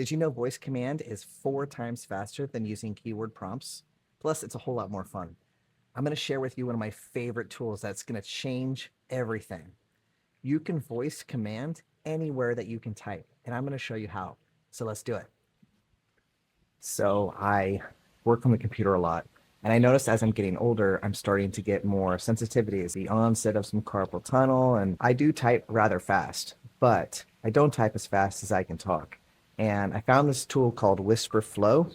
Did you know voice command is 4 times faster than using keyword prompts? Plus, it's a whole lot more fun. I'm going to share with you one of my favorite tools that's going to change everything. You can voice command anywhere that you can type, and I'm going to show you how. So let's do it. So I work on the computer a lot, and I noticed as I'm getting older, I'm starting to get more sensitivities, the onset of some carpal tunnel, and I do type rather fast, but I don't type as fast as I can talk. And I found this tool called Wispr Flow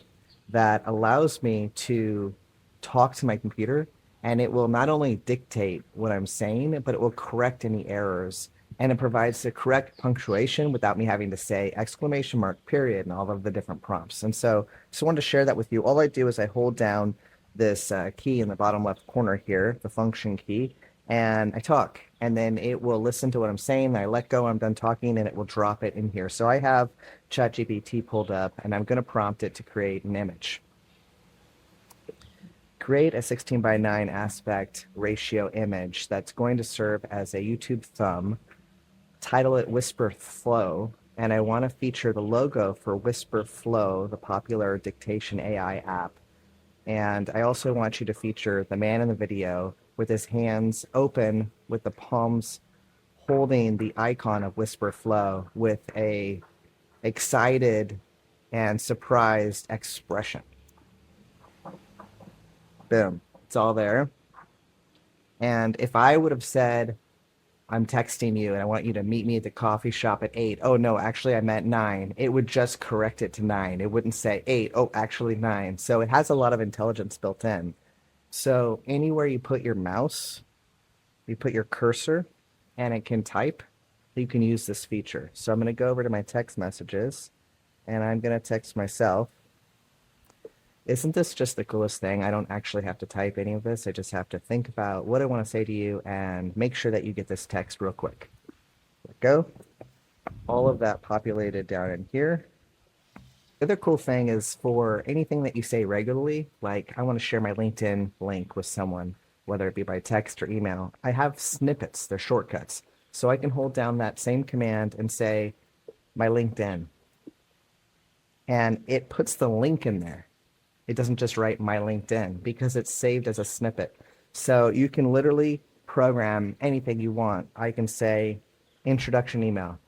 that allows me to talk to my computer, and it will not only dictate what I'm saying, but it will correct any errors, and it provides the correct punctuation without me having to say exclamation mark, period, and all of the different prompts. And so just wanted to share that with you. All I do is I hold down this key in the bottom left corner here, the function key, and I talk, and then it will listen to what I'm saying. I let go, I'm done talking, and it will drop it in here. So I have ChatGPT pulled up, and I'm going to prompt it to create an image. Create a 16 by 9 aspect ratio image that's going to serve as a YouTube thumb. Title it Wispr Flow, and I want to feature the logo for Wispr Flow, the popular dictation AI app. And I also want you to feature the man in the video with his hands open with the palms holding the icon of Wispr Flow with a excited and surprised expression. Boom, it's all there. And if I would have said, I'm texting you and I want you to meet me at the coffee shop at 8. Oh, no, actually, I meant 9. It would just correct it to 9. It wouldn't say 8. Oh, actually, 9. So it has a lot of intelligence built in. So anywhere you put your mouse, you put your cursor, and it can type, you can use this feature. So I'm going to go over to my text messages, and I'm going to text myself. Isn't this just the coolest thing? I don't actually have to type any of this. I just have to think about what I want to say to you and make sure that you get this text real quick. Let go. All of that populated down in here. The other cool thing is for anything that you say regularly, like I want to share my LinkedIn link with someone, whether it be by text or email, I have snippets, they're shortcuts. So I can hold down that same command and say my LinkedIn. And it puts the link in there. It doesn't just write my LinkedIn because it's saved as a snippet. So you can literally program anything you want. I can say introduction email,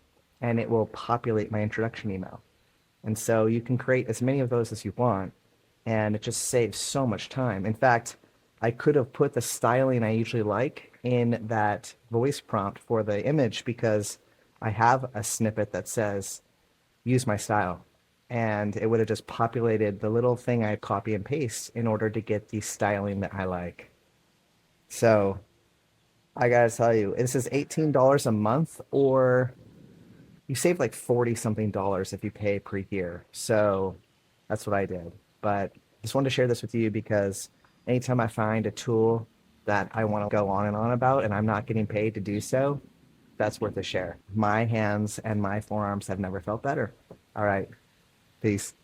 and it will populate my introduction email. And so you can create as many of those as you want, and it just saves so much time. In fact, I could have put the styling I usually like in that voice prompt for the image because I have a snippet that says, use my style. And it would have just populated the little thing I copy and paste in order to get the styling that I like. So I gotta tell you, this is $18 a month, or you save like 40 something dollars if you pay per year. So that's what I did. But just wanted to share this with you because anytime I find a tool that I want to go on and on about and I'm not getting paid to do so, that's worth a share. My hands and my forearms have never felt better. All right. Peace.